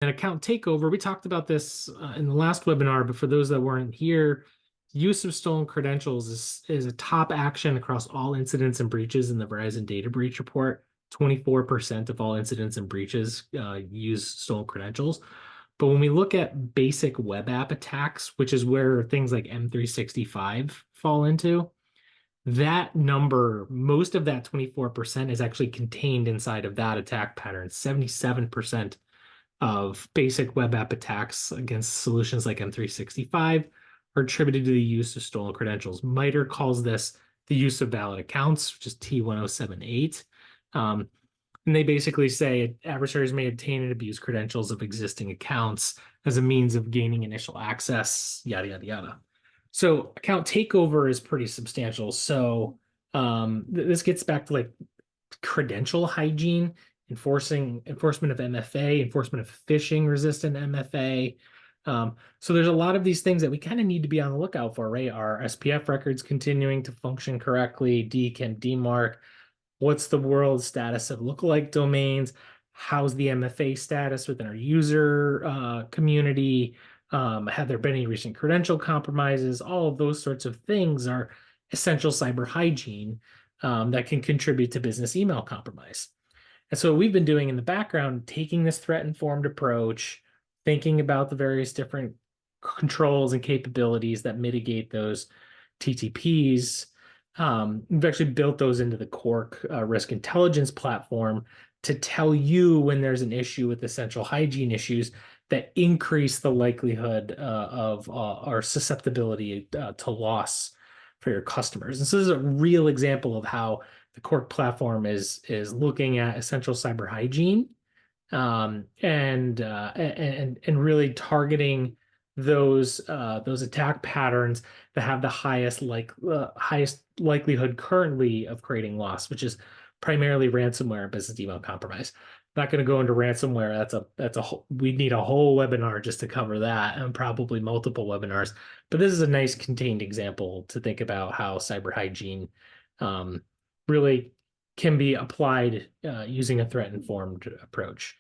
An account takeover, we talked about this in the last webinar, but for those that weren't here, use of stolen credentials is a top action across all incidents and breaches in the Verizon data breach report. 24% of all incidents and breaches use stolen credentials. But when we look at basic web app attacks, which is where things like M365 fall into, that number, most of that 24% is actually contained inside of that attack pattern. 77% of basic web app attacks against solutions like M365 are attributed to the use of stolen credentials. MITRE calls this the use of valid accounts, which is T1078. And they basically say adversaries may obtain and abuse credentials of existing accounts as a means of gaining initial access, yada, yada, yada. So account takeover is pretty substantial. So this gets back to like credential hygiene, enforcement of MFA, enforcement of phishing resistant MFA. So there's a lot of these things that we kind of need to be on the lookout for, right? Are SPF records continuing to function correctly? DKIM, DMARC? What's the world status of lookalike domains? How's the MFA status within our user community? Have there been any recent credential compromises? All of those sorts of things are essential cyber hygiene that can contribute to business email compromise. And so what we've been doing in the background, taking this threat-informed approach, thinking about the various different controls and capabilities that mitigate those TTPs. We've actually built those into the Cork risk intelligence platform to tell you when there's an issue with essential hygiene issues that increase the likelihood of our susceptibility to loss for your customers. And so this is a real example of how the Cork platform is looking at essential cyber hygiene and really targeting those attack patterns that have the highest likelihood currently of creating loss, which is primarily ransomware and business email compromise. Not going to go into ransomware. We need a whole webinar just to cover that, and probably multiple webinars. But this is a nice contained example to think about how cyber hygiene really can be applied using a threat-informed approach.